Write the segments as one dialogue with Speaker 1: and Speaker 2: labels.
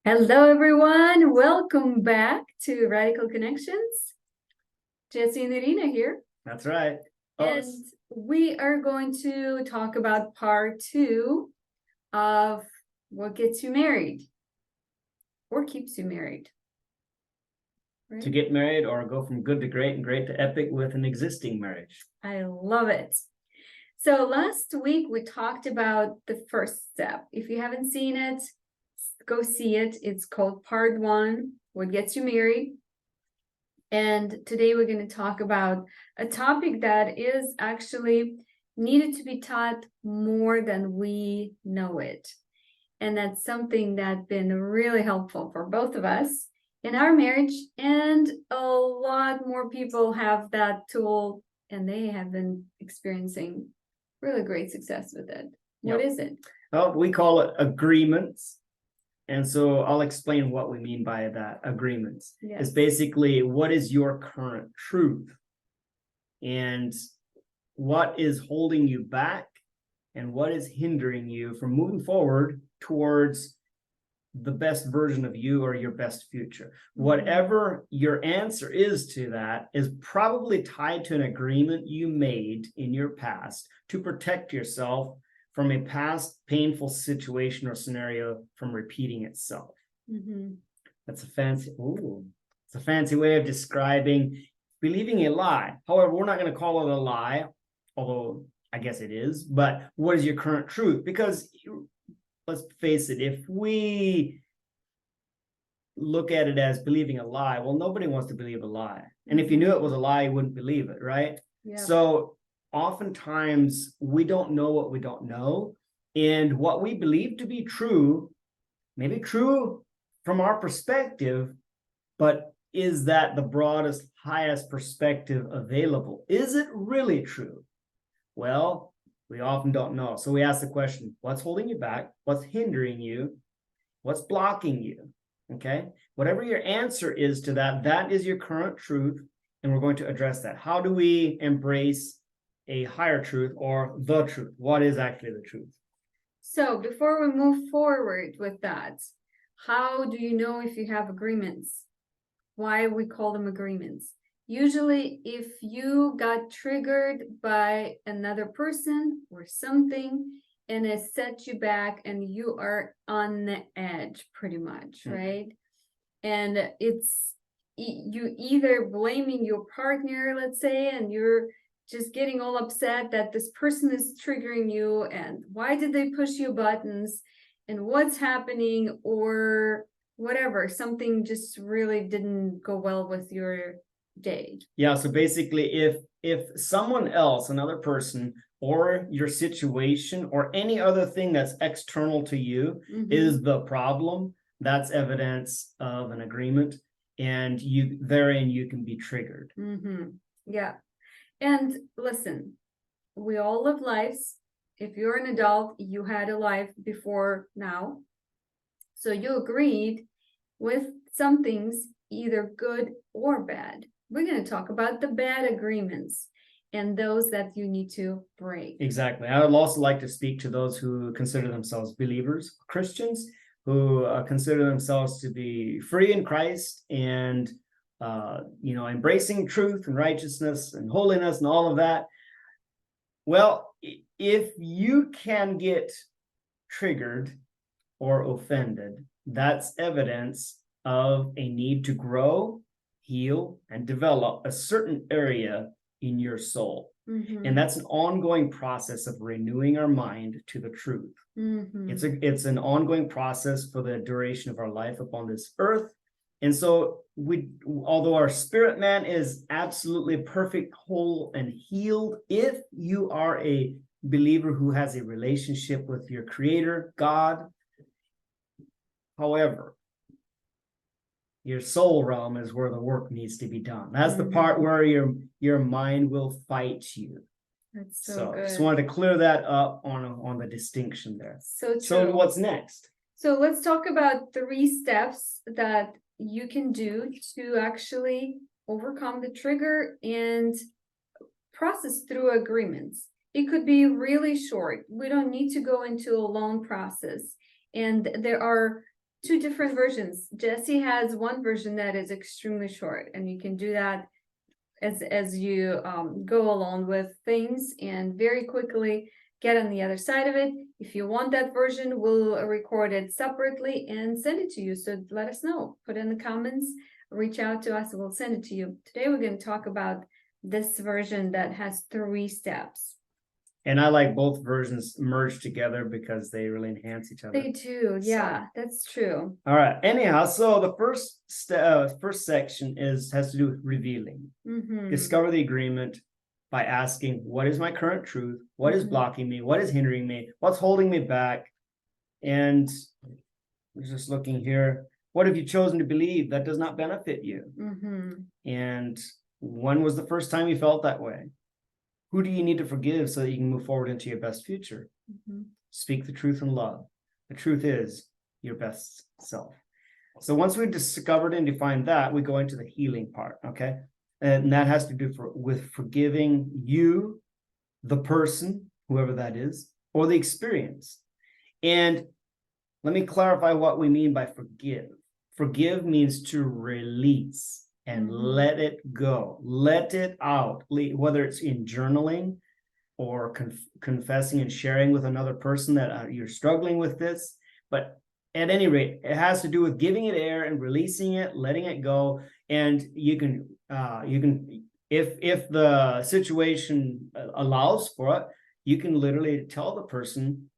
Speaker 1: Hello, everyone. Welcome back to Radical Connections. Jesse and Irina here.
Speaker 2: That's right.
Speaker 1: And we are going to talk about part 2 of what gets you married or keeps you married.
Speaker 2: To get married or go from good to great and great to epic with an existing marriage.
Speaker 1: I love it. So last week we talked about the first step. If you haven't seen it, go see it. It's called part 1, what gets you married. And today we're going to talk about a topic that is actually needed to be taught more than we know it. And that's something that's been really helpful for both of us in our marriage. And a lot more people have that tool and they have been experiencing really great success with it. What is it?
Speaker 2: Well, we call it agreements. And so I'll explain what we mean by that. Agreements.
Speaker 1: Yes.
Speaker 2: It's basically what is your current truth and what is holding you back and what is hindering you from moving forward towards the best version of you or your best future. Whatever your answer is to that is probably tied to an agreement you made in your past to protect yourself from a past painful situation or scenario from repeating itself. That's it's a fancy way of describing believing a lie. However, we're not going to call it a lie, although I guess it is. But what is your current truth? Because let's face it, if we look at it as believing a lie, well, nobody wants to believe a lie. And if you knew it was a lie, you wouldn't believe it, right?
Speaker 1: Yeah.
Speaker 2: So oftentimes we don't know what we don't know. And what we believe to be true may be true from our perspective, but is that the broadest, highest perspective available? Is it really true? Well, we often don't know. So we ask the question, what's holding you back? What's hindering you? What's blocking you? Okay. Whatever your answer is to that, that is your current truth. And we're going to address that. How do we embrace a higher truth or the truth? What is actually the truth?
Speaker 1: So before we move forward with that, how do you know if you have agreements? Why we call them agreements? Usually, if you got triggered by another person or something, and it sets you back and you are on the edge pretty much, right? And it's you either blaming your partner, let's say, and you're just getting all upset that this person is triggering you and why did they push you buttons and what's happening, or whatever, something just really didn't go well with your day.
Speaker 2: Yeah, so basically if someone else, another person, or your situation or any other thing that's external to you is the problem, that's evidence of an agreement, and you therein you can be triggered.
Speaker 1: Yeah. And listen, we all live lives. If you're an adult, you had a life before now. So you agreed with some things, either good or bad. We're going to talk about the bad agreements and those that you need to break.
Speaker 2: Exactly. I would also like to speak to those who consider themselves believers, Christians, who consider themselves to be free in Christ and embracing truth and righteousness and holiness and all of that. Well, if you can get triggered or offended, that's evidence of a need to grow, heal, and develop a certain area in your soul. And that's an ongoing process of renewing our mind to the truth. It's an ongoing process for the duration of our life upon this earth. And so although our spirit man is absolutely perfect, whole, and healed, if you are a believer who has a relationship with your creator, God, however, your soul realm is where the work needs to be done. That's the part where your mind will fight you.
Speaker 1: That's so good.
Speaker 2: Just wanted to clear that up on the distinction there.
Speaker 1: So true.
Speaker 2: So what's next?
Speaker 1: So let's talk about 3 steps that you can do to actually overcome the trigger and process through agreements. It could be really short. We don't need to go into a long process. And there are two different versions. Jesse has one version that is extremely short, and you can do that as you go along with things and very quickly get on the other side of it. If you want that version, we'll record it separately and send it to you. So let us know. Put in the comments, reach out to us, and we'll send it to you. Today we're going to talk about this version that has 3 steps.
Speaker 2: And I like both versions merged together because they really enhance each other.
Speaker 1: They do, yeah, that's true.
Speaker 2: All right. Anyhow, so the first section has to do with revealing.
Speaker 1: Mhm.
Speaker 2: Discover the agreement by asking, what is my current truth? What is
Speaker 1: Mhm.
Speaker 2: blocking me? What is hindering me? What's holding me back? And we're just looking here. What have you chosen to believe that does not benefit you?
Speaker 1: Mhm.
Speaker 2: And when was the first time you felt that way? Who do you need to forgive so that you can move forward into your best future?
Speaker 1: Mhm.
Speaker 2: Speak the truth in love. The truth is your best self. So once we've discovered and defined that, we go into the healing part, okay? And that has to do with forgiving you, the person, whoever that is, or the experience. And let me clarify what we mean by forgive. Forgive means to release and
Speaker 1: Mhm.
Speaker 2: let it go, let it out, whether it's in journaling or confessing and sharing with another person that you're struggling with this. But at any rate, it has to do with giving it air and releasing it, letting it go. And you can, if the situation allows for it, you can literally tell the person,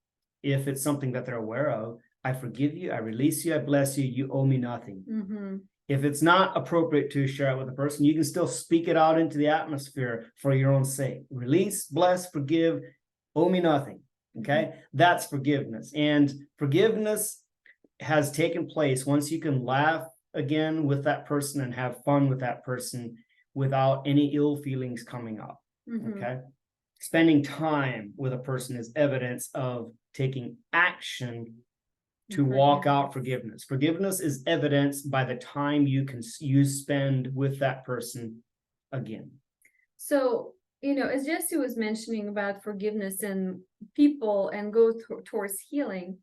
Speaker 2: if it's something that they're aware of, I forgive you, I release you, I bless you, you owe me nothing.
Speaker 1: Mhm.
Speaker 2: If it's not appropriate to share it with a person, you can still speak it out into the atmosphere for your own sake. Release, bless, forgive, owe me nothing. Okay, that's forgiveness. And forgiveness has taken place once you can laugh again with that person and have fun with that person without any ill feelings coming up.
Speaker 1: Mhm.
Speaker 2: Okay, spending time with a person is evidence of taking action to walk out forgiveness. Forgiveness is evidenced by the time you spend with that person again.
Speaker 1: So, as Jesse was mentioning about forgiveness and people and go towards healing.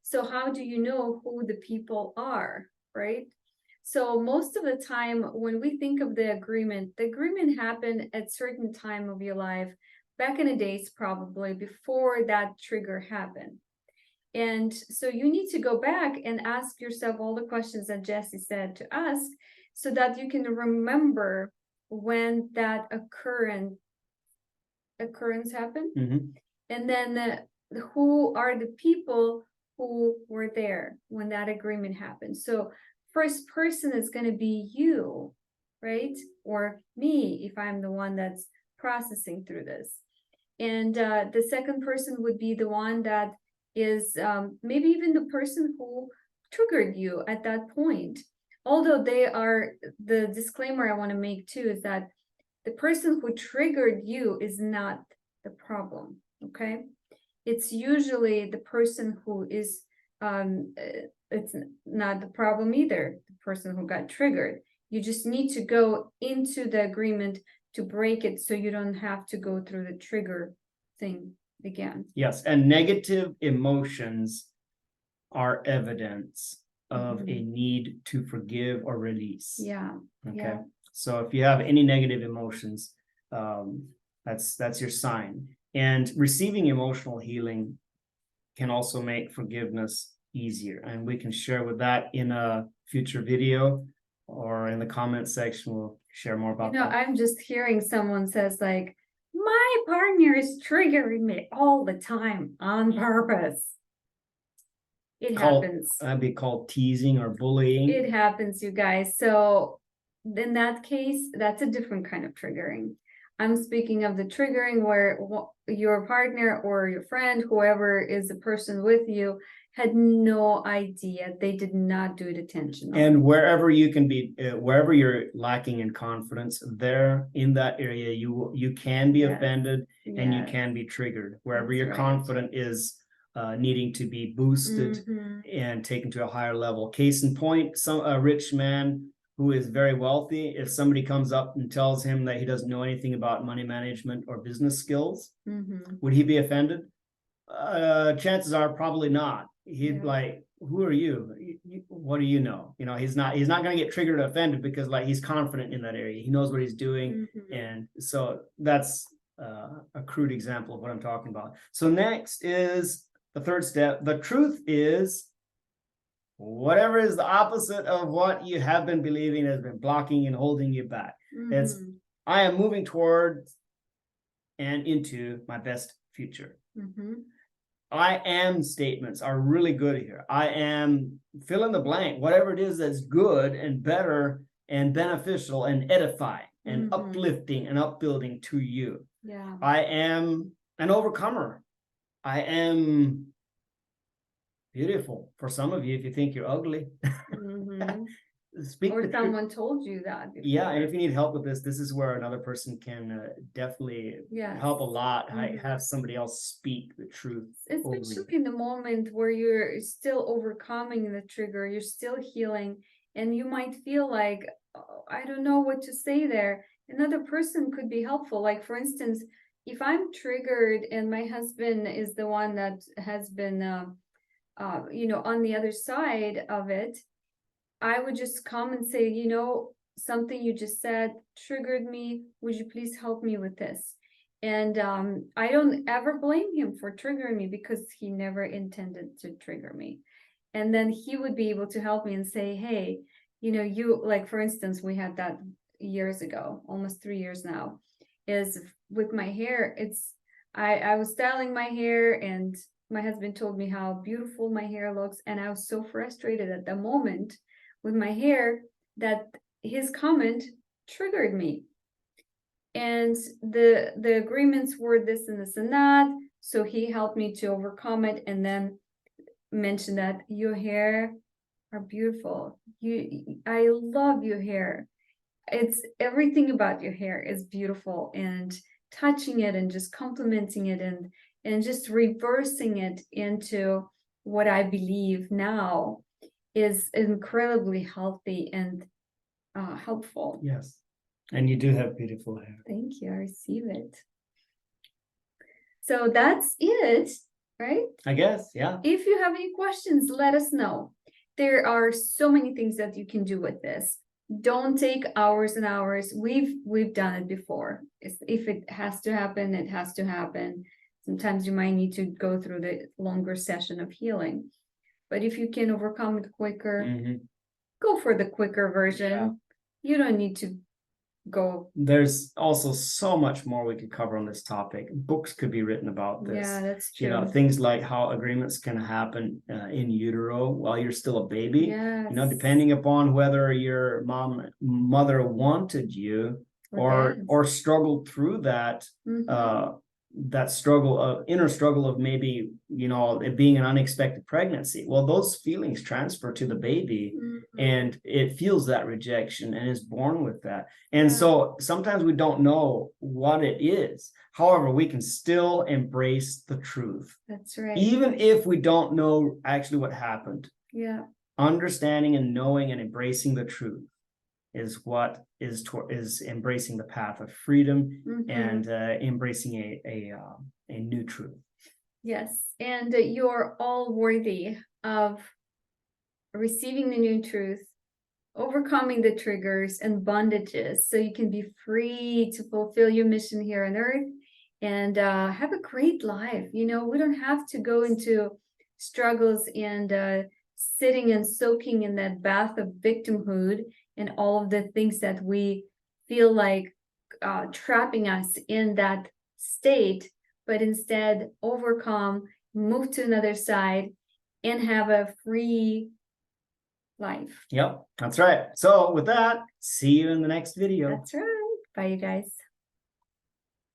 Speaker 1: So how do you know who the people are, right? So most of the time when we think of the agreement happened at certain time of your life, back in the days, probably before that trigger happened. And so you need to go back and ask yourself all the questions that Jesse said to ask so that you can remember when that occurrence happened.
Speaker 2: Mm-hmm.
Speaker 1: And then who are the people who were there when that agreement happened. So first person is going to be you, right? Or me, if I'm the one that's processing through this. And the second person would be the one that is maybe even the person who triggered you at that point. Although the disclaimer I want to make too is that the person who triggered you is not the problem, okay? It's usually the person who is, it's not the problem either, the person who got triggered. You just need to go into the agreement to break it so you don't have to go through the trigger thing again.
Speaker 2: Yes, and negative emotions are evidence of a need to forgive or release.
Speaker 1: Yeah.
Speaker 2: Okay.
Speaker 1: Yeah.
Speaker 2: So if you have any negative emotions, that's your sign. And receiving emotional healing can also make forgiveness easier. And we can share with that in a future video or in the comment section. We'll share more about that.
Speaker 1: I'm just hearing someone says like, my partner is triggering me all the time on purpose. It happens.
Speaker 2: That'd be called teasing or bullying.
Speaker 1: It happens, you guys. So in that case, that's a different kind of triggering. I'm speaking of the triggering where your partner or your friend, whoever is the person with you, had no idea. They did not do it intentionally.
Speaker 2: And wherever you can be, wherever you're lacking in confidence, there in that area, you can be offended and you can be triggered. Wherever your confidence is needing to be boosted and taken to a higher level. Case in point, a rich man who is very wealthy, if somebody comes up and tells him that he doesn't know anything about money management or business skills, would he be offended? Chances are probably not. He'd like, who are you? What do you know? You know, he's not going to get triggered or offended because like he's confident in that area. He knows what he's doing.
Speaker 1: Mhm.
Speaker 2: And so that's a crude example of what I'm talking about. So next is the third step. The truth is whatever is the opposite of what you have been believing has been blocking and holding you back. It's
Speaker 1: Mhm.
Speaker 2: I am moving towards and into my best future.
Speaker 1: Mhm.
Speaker 2: I am statements are really good here. I am fill in the blank, whatever it is that's good and better and beneficial and edifying and
Speaker 1: Mhm.
Speaker 2: uplifting and upbuilding to you.
Speaker 1: Yeah.
Speaker 2: I am an overcomer. I am beautiful for some of you if you think you're ugly.
Speaker 1: Mhm.
Speaker 2: Speak
Speaker 1: Or
Speaker 2: the truth.
Speaker 1: someone told you that
Speaker 2: Yeah, and
Speaker 1: before.
Speaker 2: if you need help with this is where another person can definitely
Speaker 1: Yes.
Speaker 2: help a lot.
Speaker 1: Mhm.
Speaker 2: Have somebody else speak the truth over you.
Speaker 1: Especially in the moment where you're still overcoming the trigger, you're still healing, and you might feel like, "Oh, I don't know what to say there." Another person could be helpful. Like, for instance, if I'm triggered and my husband is the one that has been, on the other side of it, I would just come and say, something you just said triggered me. Would you please help me with this? And I don't ever blame him for triggering me because he never intended to trigger me. And then he would be able to help me and say, hey, you, like, for instance, we had that years ago, almost 3 years now, is with my hair. I was styling my hair and my husband told me how beautiful my hair looks. And I was so frustrated at the moment with my hair that his comment triggered me. And the agreements were this and this and that. So he helped me to overcome it and then mentioned that your hair are beautiful. I love your hair. It's everything about your hair is beautiful, and touching it and just complimenting it and just reversing it into what I believe now is incredibly healthy and helpful.
Speaker 2: Yes. And you do have beautiful hair.
Speaker 1: Thank you. I receive it. So that's it, right?
Speaker 2: I guess, yeah.
Speaker 1: If you have any questions, let us know. There are so many things that you can do with this. Don't take hours and hours. We've done it before. If it has to happen, it has to happen. Sometimes you might need to go through the longer session of healing. But if you can overcome it quicker, go for the quicker version.
Speaker 2: Yeah.
Speaker 1: You don't need to go.
Speaker 2: There's also so much more we could cover on this topic. Books could be written about this.
Speaker 1: Yeah, that's true.
Speaker 2: You know, things like how agreements can happen in utero while you're still a baby.
Speaker 1: Yes.
Speaker 2: You know, depending upon whether your mother wanted you or struggled through that that struggle of inner struggle of maybe, you know, it being an unexpected pregnancy. Well, those feelings transfer to the baby and it feels that rejection and is born with that. And so sometimes we don't know what it is. However, we can still embrace the truth.
Speaker 1: That's right.
Speaker 2: Even if we don't know actually what happened.
Speaker 1: Yeah.
Speaker 2: Understanding and knowing and embracing the truth is what is embracing the path of freedom and embracing a new truth.
Speaker 1: Yes, and you're all worthy of receiving the new truth, overcoming the triggers and bondages, so you can be free to fulfill your mission here on earth and have a great life. You know, we don't have to go into struggles and sitting and soaking in that bath of victimhood and all of the things that we feel like trapping us in that state, but instead overcome, move to another side, and have a free life.
Speaker 2: Yep, that's right. So with that, see you in the next video.
Speaker 1: That's right. Bye, you guys.